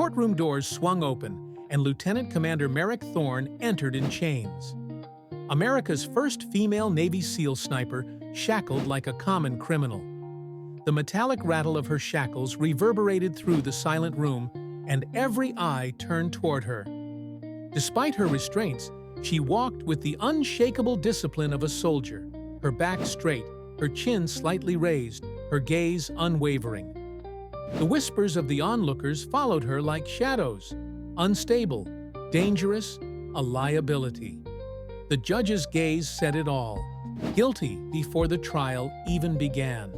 courtroom doors swung open, and Lieutenant Commander Merrick Thorne entered in chains. America's first female Navy SEAL sniper, shackled like a common criminal. The metallic rattle of her shackles reverberated through the silent room, and every eye turned toward her. Despite her restraints, she walked with the unshakable discipline of a soldier, her back straight, her chin slightly raised, her gaze unwavering. The whispers of the onlookers followed her like shadows, unstable, dangerous, a liability. The judge's gaze said it all, guilty before the trial even began.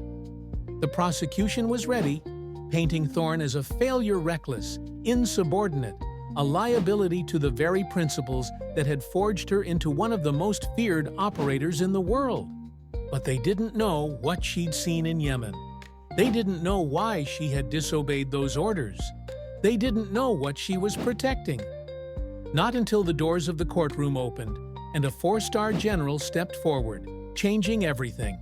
The prosecution was ready, painting Thorne as a failure reckless, insubordinate, a liability to the very principles that had forged her into one of the most feared operators in the world. But they didn't know what she'd seen in Yemen. They didn't know why she had disobeyed those orders. They didn't know what she was protecting. Not until the doors of the courtroom opened and a four-star general stepped forward, changing everything.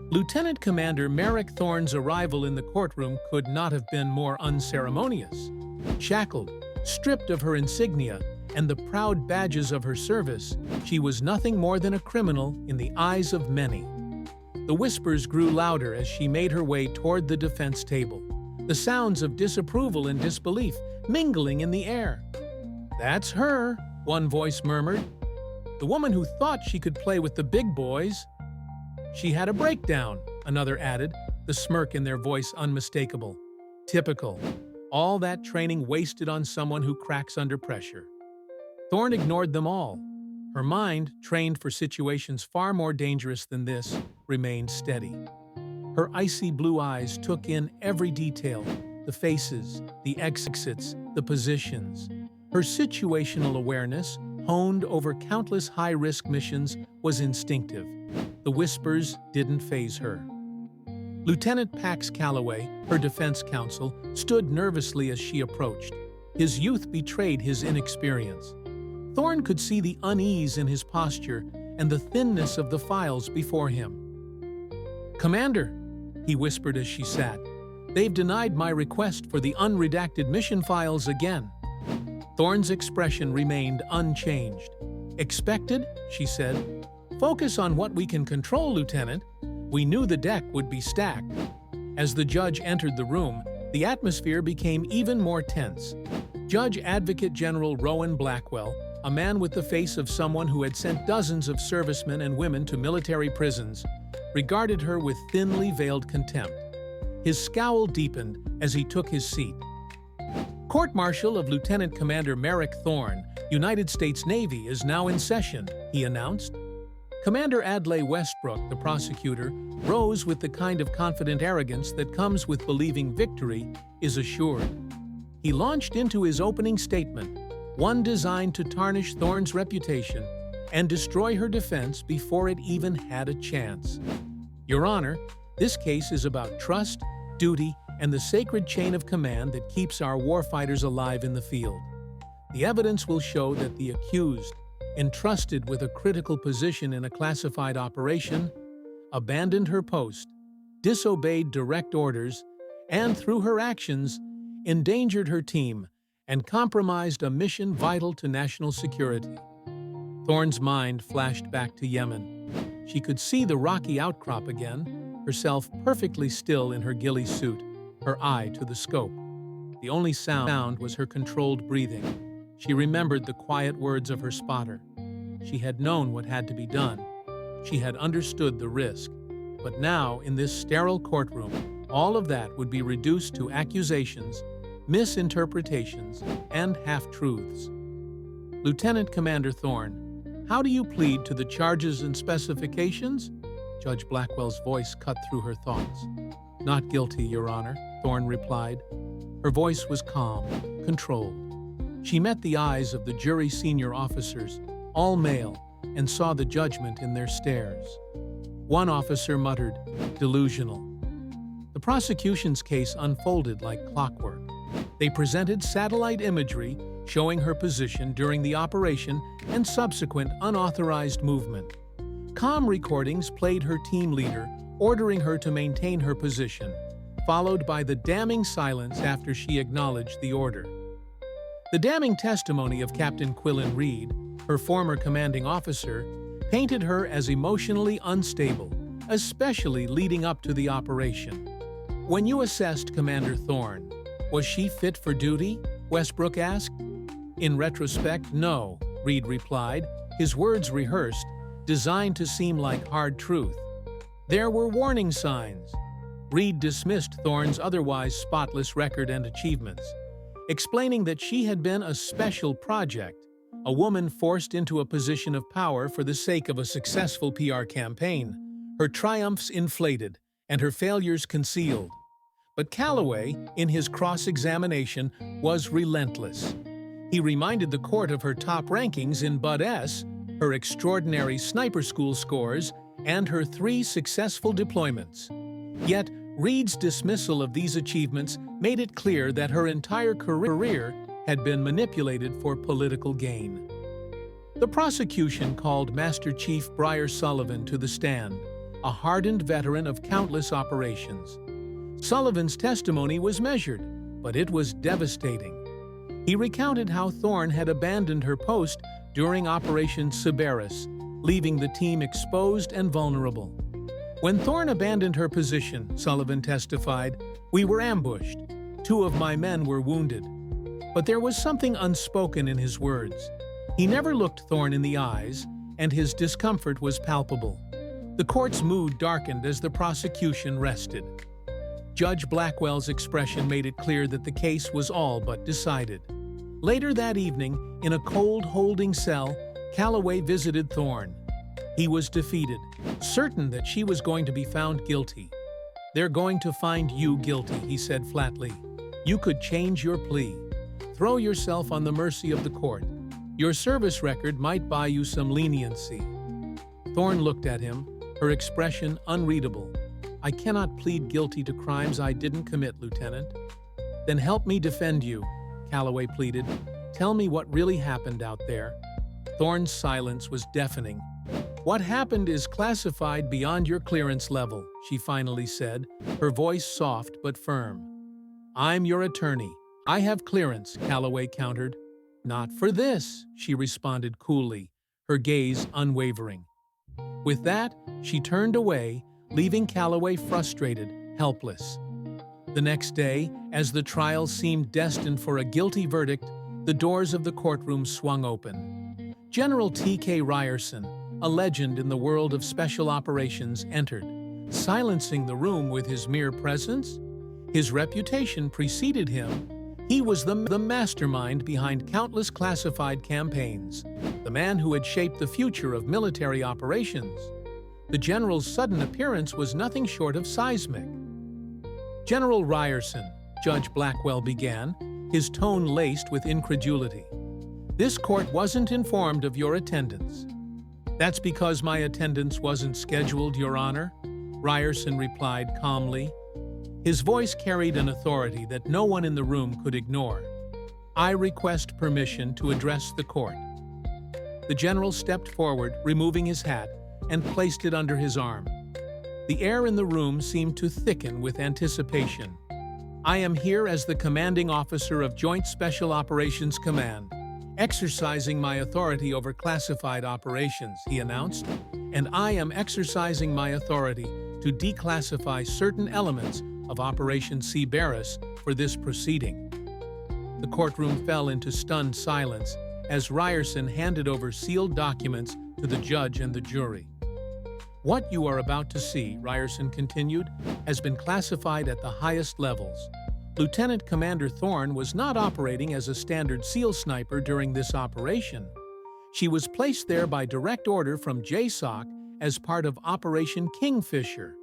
Lieutenant Commander Merrick Thorne's arrival in the courtroom could not have been more unceremonious. Shackled, stripped of her insignia and the proud badges of her service, she was nothing more than a criminal in the eyes of many. The whispers grew louder as she made her way toward the defense table, the sounds of disapproval and disbelief mingling in the air. "That's her," one voice murmured. "The woman who thought she could play with the big boys." "She had a breakdown," another added, the smirk in their voice unmistakable. "Typical. All that training wasted on someone who cracks under pressure." Thorne ignored them all. Her mind, trained for situations far more dangerous than this, remained steady. Her icy blue eyes took in every detail, the faces, the exits, the positions. Her situational awareness, honed over countless high-risk missions, was instinctive. The whispers didn't faze her. Lieutenant Pax Calloway, her defense counsel, stood nervously as she approached. His youth betrayed his inexperience. Thorne could see the unease in his posture and the thinness of the files before him. "Commander," he whispered as she sat, "they've denied my request for the unredacted mission files again." Thorne's expression remained unchanged. "Expected?" she said. "Focus on what we can control, Lieutenant. We knew the deck would be stacked." As the judge entered the room, the atmosphere became even more tense. Judge Advocate General Rowan Blackwell, a man with the face of someone who had sent dozens of servicemen and women to military prisons, regarded her with thinly veiled contempt. His scowl deepened as he took his seat. "Court-martial of Lieutenant Commander Merrick Thorne, United States Navy, is now in session," he announced. Commander Adlai Westbrook, the prosecutor, rose with the kind of confident arrogance that comes with believing victory is assured. He launched into his opening statement, one designed to tarnish Thorne's reputation and destroy her defense before it even had a chance. "Your Honor, this case is about trust, duty, and the sacred chain of command that keeps our warfighters alive in the field. The evidence will show that the accused, entrusted with a critical position in a classified operation, abandoned her post, disobeyed direct orders, and through her actions, endangered her team and compromised a mission vital to national security." Thorne's mind flashed back to Yemen. She could see the rocky outcrop again, herself perfectly still in her ghillie suit, her eye to the scope. The only sound was her controlled breathing. She remembered the quiet words of her spotter. She had known what had to be done. She had understood the risk. But now, in this sterile courtroom, all of that would be reduced to accusations, misinterpretations, and half-truths. "Lieutenant Commander Thorne, how do you plead to the charges and specifications?" Judge Blackwell's voice cut through her thoughts. "Not guilty, Your Honor," Thorne replied. Her voice was calm, controlled. She met the eyes of the jury senior officers, all male, and saw the judgment in their stares. One officer muttered, "Delusional." The prosecution's case unfolded like clockwork. They presented satellite imagery showing her position during the operation and subsequent unauthorized movement. Comm recordings played her team leader, ordering her to maintain her position, followed by the damning silence after she acknowledged the order. The damning testimony of Captain Quillen Reed, her former commanding officer, painted her as emotionally unstable, especially leading up to the operation. "When you assessed Commander Thorne, was she fit for duty?" Westbrook asked. "In retrospect, no," Reed replied, his words rehearsed, designed to seem like hard truth. "There were warning signs." Reed dismissed Thorne's otherwise spotless record and achievements, explaining that she had been a special project, a woman forced into a position of power for the sake of a successful PR campaign, her triumphs inflated and her failures concealed. But Calloway, in his cross-examination, was relentless. He reminded the court of her top rankings in Bud S, her extraordinary sniper school scores, and her 3 successful deployments. Yet, Reed's dismissal of these achievements made it clear that her entire career had been manipulated for political gain. The prosecution called Master Chief Briar Sullivan to the stand, a hardened veteran of countless operations. Sullivan's testimony was measured, but it was devastating. He recounted how Thorne had abandoned her post during Operation Cerberus, leaving the team exposed and vulnerable. "When Thorne abandoned her position," Sullivan testified, "we were ambushed. 2 of my men were wounded." But there was something unspoken in his words. He never looked Thorne in the eyes, and his discomfort was palpable. The court's mood darkened as the prosecution rested. Judge Blackwell's expression made it clear that the case was all but decided. Later that evening, in a cold holding cell, Calloway visited Thorne. He was defeated, certain that she was going to be found guilty. "They're going to find you guilty," he said flatly. "You could change your plea. Throw yourself on the mercy of the court. Your service record might buy you some leniency." Thorne looked at him, her expression unreadable. "I cannot plead guilty to crimes I didn't commit, Lieutenant." "Then help me defend you," Calloway pleaded. "Tell me what really happened out there." Thorne's silence was deafening. "What happened is classified beyond your clearance level," she finally said, her voice soft but firm. "I'm your attorney. I have clearance," Calloway countered. "Not for this," she responded coolly, her gaze unwavering. With that, she turned away, leaving Calloway frustrated, helpless. The next day, as the trial seemed destined for a guilty verdict, the doors of the courtroom swung open. General T.K. Ryerson, a legend in the world of special operations, entered, silencing the room with his mere presence. His reputation preceded him. He was the mastermind behind countless classified campaigns, the man who had shaped the future of military operations. The general's sudden appearance was nothing short of seismic. "General Ryerson," Judge Blackwell began, his tone laced with incredulity, "this court wasn't informed of your attendance." "That's because my attendance wasn't scheduled, Your Honor," Ryerson replied calmly. His voice carried an authority that no one in the room could ignore. "I request permission to address the court." The general stepped forward, removing his hat, and placed it under his arm. The air in the room seemed to thicken with anticipation. "I am here as the commanding officer of Joint Special Operations Command, exercising my authority over classified operations," he announced, "and I am exercising my authority to declassify certain elements of Operation Cerberus for this proceeding." The courtroom fell into stunned silence as Ryerson handed over sealed documents to the judge and the jury. "What you are about to see," Ryerson continued, "has been classified at the highest levels. Lieutenant Commander Thorne was not operating as a standard SEAL sniper during this operation. She was placed there by direct order from JSOC as part of Operation Kingfisher,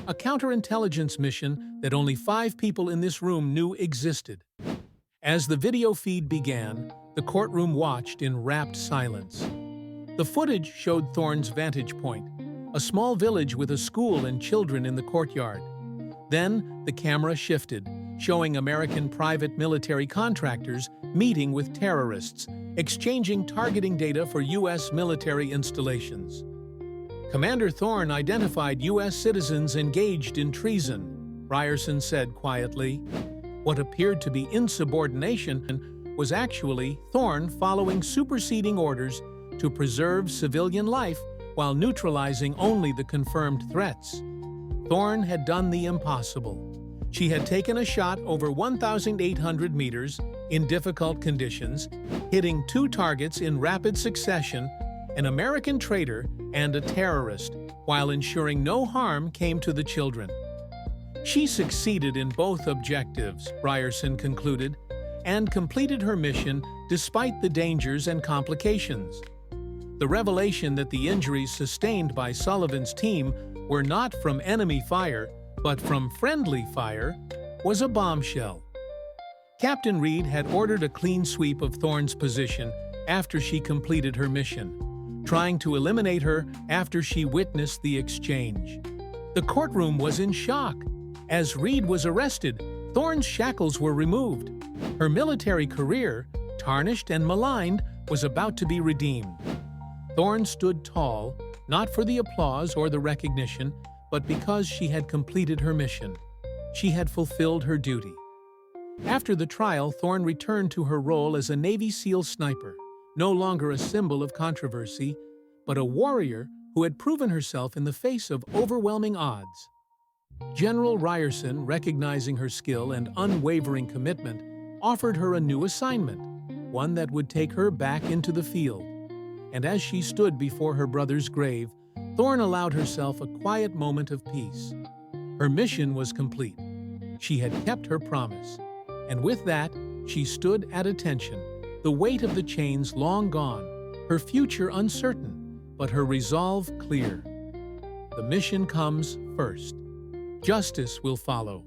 a counterintelligence mission that only 5 people in this room knew existed." As the video feed began, the courtroom watched in rapt silence. The footage showed Thorne's vantage point, a small village with a school and children in the courtyard. Then the camera shifted, showing American private military contractors meeting with terrorists, exchanging targeting data for U.S. military installations. Commander Thorne identified U.S. citizens engaged in treason. Ryerson said quietly. What appeared to be insubordination was actually Thorne following superseding orders to preserve civilian life while neutralizing only the confirmed threats. Thorne had done the impossible. She had taken a shot over 1,800 meters in difficult conditions, hitting 2 targets in rapid succession, an American traitor and a terrorist, while ensuring no harm came to the children. She succeeded in both objectives, Ryerson concluded, and completed her mission despite the dangers and complications. The revelation that the injuries sustained by Sullivan's team were not from enemy fire, but from friendly fire, was a bombshell. Captain Reed had ordered a clean sweep of Thorne's position after she completed her mission, trying to eliminate her after she witnessed the exchange. The courtroom was in shock. As Reed was arrested, Thorne's shackles were removed. Her military career, tarnished and maligned, was about to be redeemed. Thorne stood tall, not for the applause or the recognition, but because she had completed her mission. She had fulfilled her duty. After the trial, Thorne returned to her role as a Navy SEAL sniper, no longer a symbol of controversy, but a warrior who had proven herself in the face of overwhelming odds. General Ryerson, recognizing her skill and unwavering commitment, offered her a new assignment, one that would take her back into the field. And as she stood before her brother's grave, Thorne allowed herself a quiet moment of peace. Her mission was complete. She had kept her promise. And with that, she stood at attention, the weight of the chains long gone, her future uncertain, but her resolve clear. The mission comes first. Justice will follow.